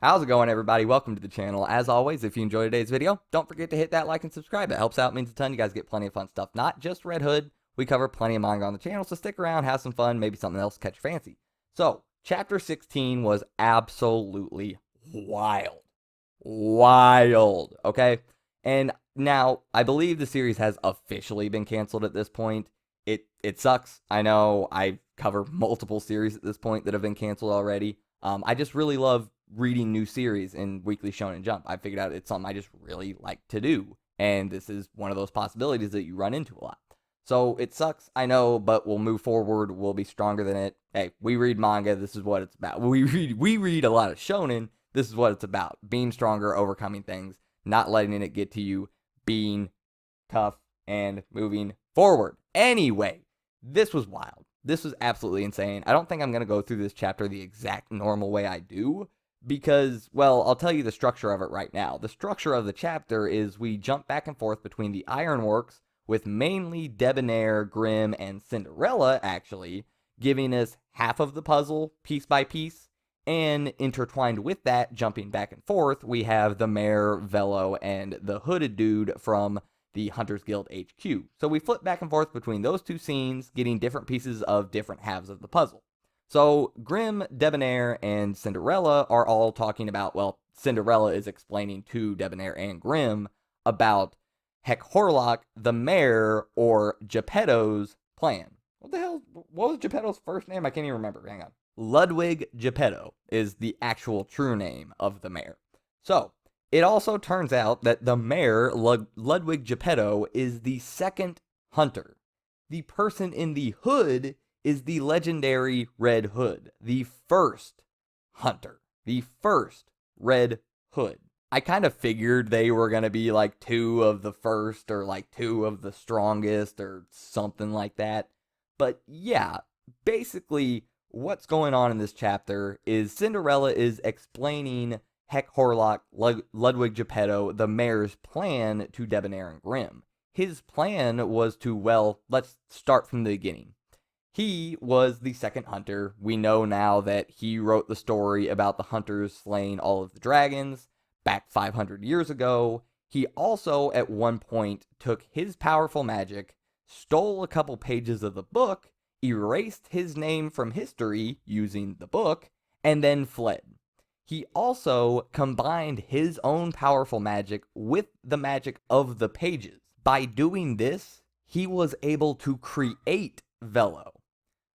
How's it going, everybody? Welcome to the channel. As always, if you enjoyed today's video, don't forget to hit that like and subscribe. It helps out, means a ton. You guys get plenty of fun stuff. Not just Red Hood. We cover plenty of manga on the channel, so stick around, have some fun, maybe something else catch your fancy. So, chapter 16 was absolutely wild. Wild, okay? And now, I believe the series has officially been canceled at this point. It sucks. I know I cover multiple series at this point that have been canceled already. I just really love reading new series in Weekly Shonen Jump. I figured out it's something I just really like to do. And this is one of those possibilities that you run into a lot. So it sucks, I know, but we'll move forward. We'll be stronger than it. Hey, we read manga. This is what it's about. We read a lot of shonen. This is what it's about. Being stronger, overcoming things, not letting it get to you, being tough, and moving forward. Anyway, this was wild. This was absolutely insane. I don't think I'm going to go through this chapter the exact normal way I do because, well, I'll tell you the structure of it right now. The structure of the chapter is we jump back and forth between the Ironworks with mainly Debonair, Grimm, and Cinderella, actually, giving us half of the puzzle piece by piece. And intertwined with that, jumping back and forth, we have the Mayor, Velou, and the hooded dude from the Hunters Guild HQ. So we flip back and forth between those two scenes, getting different pieces of different halves of the puzzle. So Grimm, Debonair, and Cinderella are all talking about, well, Cinderella is explaining to Debonair and Grimm about Heck Horlock, the mayor, or Geppetto's plan. What was Geppetto's first name? I can't even remember. Hang on. Ludwig Geppetto is the actual true name of the mayor. So, it also turns out that the mayor, Ludwig Geppetto, is the second hunter. The person in the hood is the legendary Red Hood, the first hunter, the first Red Hood. I kind of figured they were going to be like two of the first or like two of the strongest or something like that. But yeah, basically what's going on in this chapter is Cinderella is explaining Heck Horlock, Ludwig Geppetto, the mayor's plan to Debonair and Grimm. His plan was to, well, let's start from the beginning. He was the second hunter. We know now that he wrote the story about the hunters slaying all of the dragons back 500 years ago. He also, at one point, took his powerful magic, stole a couple pages of the book, erased his name from history using the book, and then fled. He also combined his own powerful magic with the magic of the pages. By doing this, he was able to create Velou.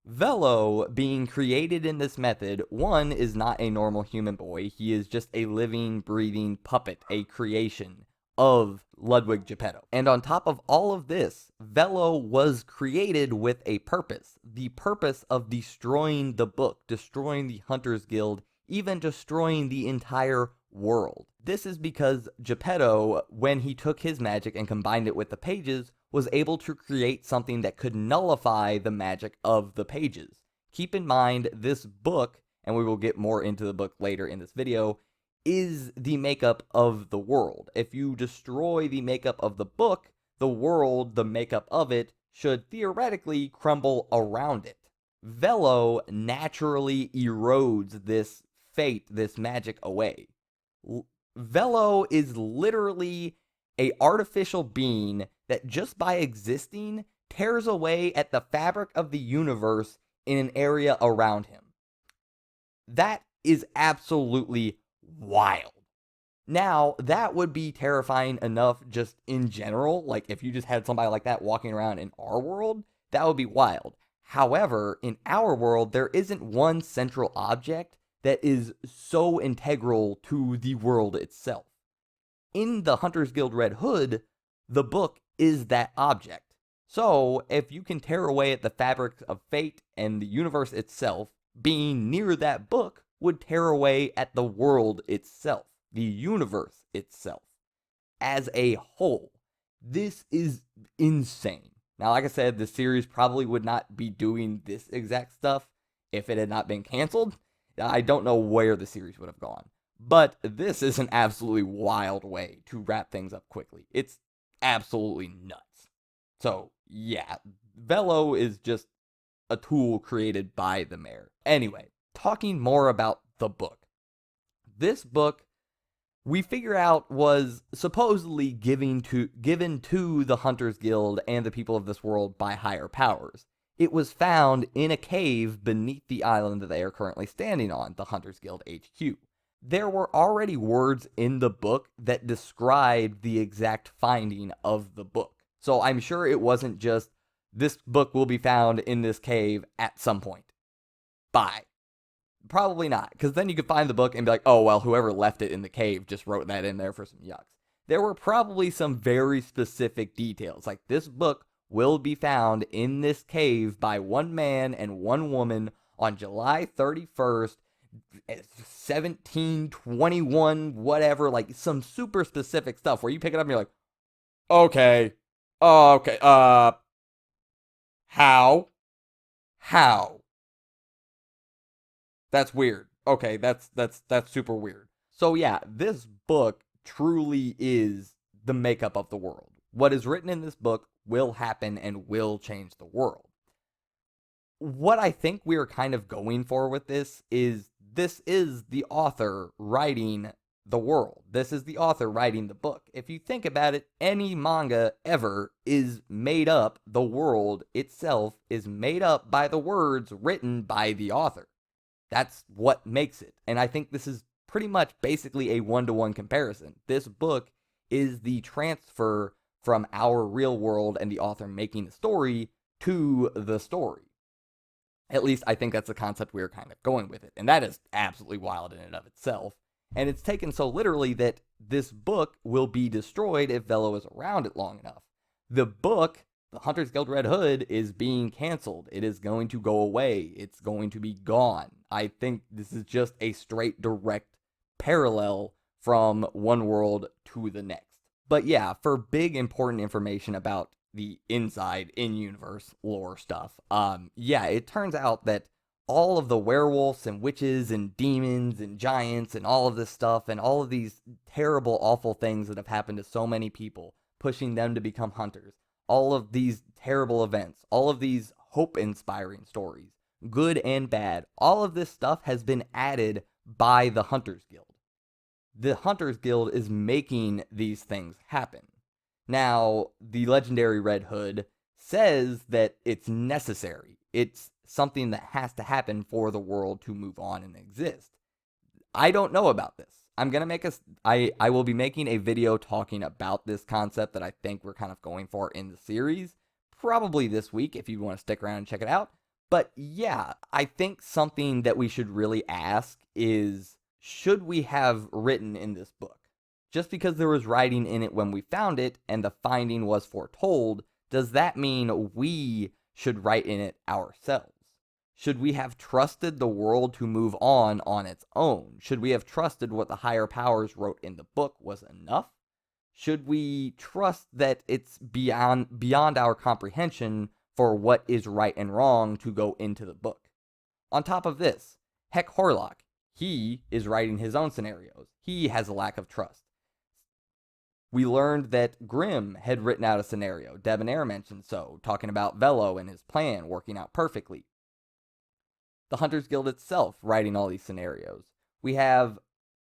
Velou, being created in this method, one, is not a normal human boy. He is just a living, breathing puppet, a creation of Ludwig Geppetto. And on top of all of this, Velou was created with a purpose. The purpose of destroying the book, destroying the Hunters Guild, even destroying the entire world. This is because Geppetto, when he took his magic and combined it with the pages, was able to create something that could nullify the magic of the pages. Keep in mind, this book, and we will get more into the book later in this video, is the makeup of the world. If you destroy the makeup of the book, the world, the makeup of it, should theoretically crumble around it. Velou naturally erodes this fate, this magic away. Velou is literally an artificial being that just by existing tears away at the fabric of the universe in an area around him. That is absolutely wild. Now, that would be terrifying enough just in general. Like, if you just had somebody like that walking around in our world, that would be wild. However, in our world, there isn't one central object that is so integral to the world itself. In the Hunters Guild Red Hood, the book is that object. So, if you can tear away at the fabric of fate and the universe itself, being near that book would tear away at the world itself, the universe itself, as a whole. This is insane. Now, like I said, the series probably would not be doing this exact stuff if it had not been canceled. I don't know where the series would have gone. But this is an absolutely wild way to wrap things up quickly. It's absolutely nuts. So, yeah, Velou is just a tool created by the mayor. Anyway, talking more about the book. this book, we figure out, was supposedly given to the Hunters Guild and the people of this world by higher powers. It was found in a cave beneath the island that they are currently standing on, the Hunters Guild HQ. There were already words in the book that described the exact finding of the book. So I'm sure it wasn't just, this book will be found in this cave at some point. Bye. Probably not, because then you could find the book and be like, oh, well, whoever left it in the cave just wrote that in there for some yucks. There were probably some very specific details, like this book will be found in this cave by one man and one woman on July 31st, 1721, whatever, like some super specific stuff where you pick it up and you're like, okay, how? That's weird. Okay, that's super weird. So yeah, this book truly is the makeup of the world. What is written in this book will happen and will change the world. What I think we are kind of going for with this is the author writing the world. This is the author writing the book. If you think about it, any manga ever is made up, the world itself is made up by the words written by the author. That's what makes it. And I think this is pretty much basically a one-to-one comparison. This book is the transfer from our real world and the author making the story to the story. At least I think that's the concept we're kind of going with it. And that is absolutely wild in and of itself. And it's taken so literally that this book will be destroyed if Velou is around it long enough. The book, the Hunters Guild Red Hood, is being canceled. It is going to go away. It's going to be gone. I think this is just a straight, direct parallel from one world to the next. But yeah, for big, important information about the inside, in-universe lore stuff, it turns out that all of the werewolves and witches and demons and giants and all of this stuff and all of these terrible, awful things that have happened to so many people, pushing them to become hunters, all of these terrible events, all of these hope-inspiring stories, good and bad, all of this stuff has been added by the Hunters Guild. The Hunters Guild is making these things happen. Now, the legendary Red Hood says that it's necessary. It's something that has to happen for the world to move on and exist. I don't know about this. I will be making a video talking about this concept that I think we're kind of going for in the series, probably this week if you want to stick around and check it out. But yeah, I think something that we should really ask is, should we have written in this book? Just because there was writing in it when we found it and the finding was foretold, does that mean we should write in it ourselves? Should we have trusted the world to move on its own? Should we have trusted what the higher powers wrote in the book was enough? Should we trust that it's beyond our comprehension for what is right and wrong to go into the book? On top of this, Heck Horlock, he is writing his own scenarios. He has a lack of trust. We learned that Grimm had written out a scenario. Debonair mentioned so, talking about Velou and his plan working out perfectly. The Hunters Guild itself writing all these scenarios. We have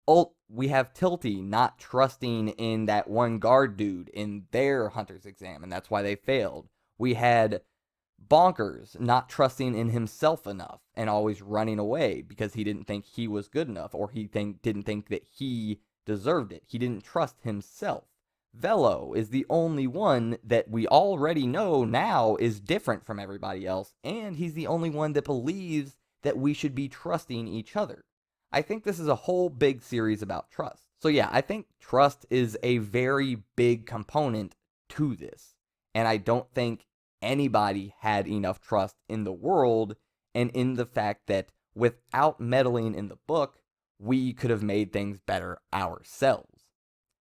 Tilty not trusting in that one guard dude in their hunter's exam, and that's why they failed. We had Bonkers not trusting in himself enough and always running away because he didn't think he was good enough, or he didn't think that he deserved it. He didn't trust himself. Velou is the only one that we already know now is different from everybody else, and he's the only one that believes that we should be trusting each other. I think this is a whole big series about trust. So yeah, I think trust is a very big component to this, and I don't think anybody had enough trust in the world and in the fact that without meddling in the book, we could have made things better ourselves.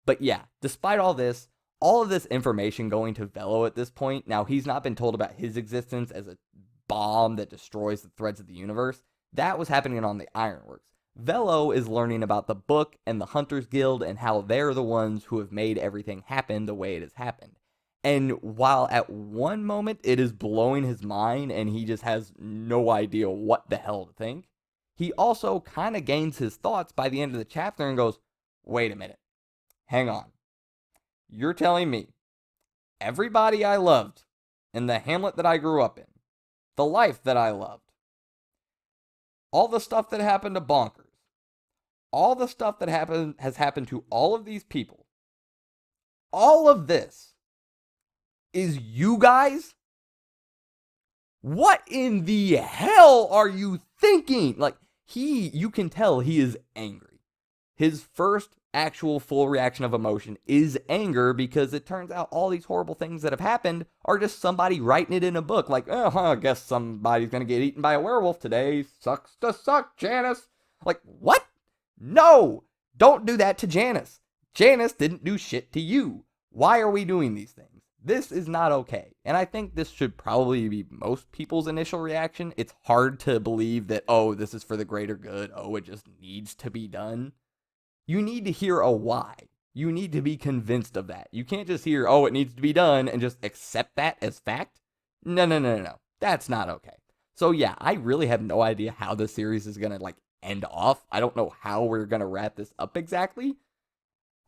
But yeah, despite all of this information going to Velou at this point, now he's not been told about his existence as a bomb that destroys the threads of the universe. That was happening on the Ironworks. Velou is learning about the book and the Hunters Guild and how they're the ones who have made everything happen the way it has happened. And while at one moment it is blowing his mind and he just has no idea what the hell to think, he also kind of gains his thoughts by the end of the chapter and goes, wait a minute, hang on. You're telling me everybody I loved in the hamlet that I grew up in, the life that I loved, all the stuff that happened to Bonkers, all the stuff that has happened to all of these people, all of this is you guys? What in the hell are you thinking? Like, you can tell he is angry. His first actual full reaction of emotion is anger, because it turns out all these horrible things that have happened are just somebody writing it in a book. Like, I guess somebody's gonna get eaten by a werewolf today. Sucks to suck, Janice. Like, what? No! Don't do that to Janice. Janice didn't do shit to you. Why are we doing these things? This is not okay. And I think this should probably be most people's initial reaction. It's hard to believe that, oh, this is for the greater good. Oh, it just needs to be done. You need to hear a why. You need to be convinced of that. You can't just hear, oh, it needs to be done, and just accept that as fact. No. That's not okay. So yeah, I really have no idea how this series is going to end off. I don't know how we're going to wrap this up exactly.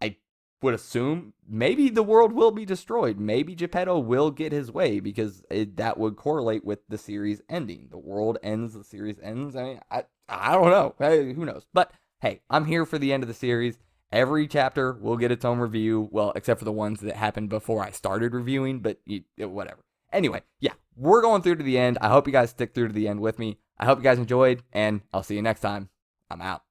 I would assume maybe the world will be destroyed. Maybe Geppetto will get his way, because that would correlate with the series ending. The world ends, the series ends. I mean, I don't know. Hey, who knows? But hey, I'm here for the end of the series. Every chapter will get its own review. Well, except for the ones that happened before I started reviewing, but whatever. Anyway, yeah, we're going through to the end. I hope you guys stick through to the end with me. I hope you guys enjoyed, and I'll see you next time. I'm out.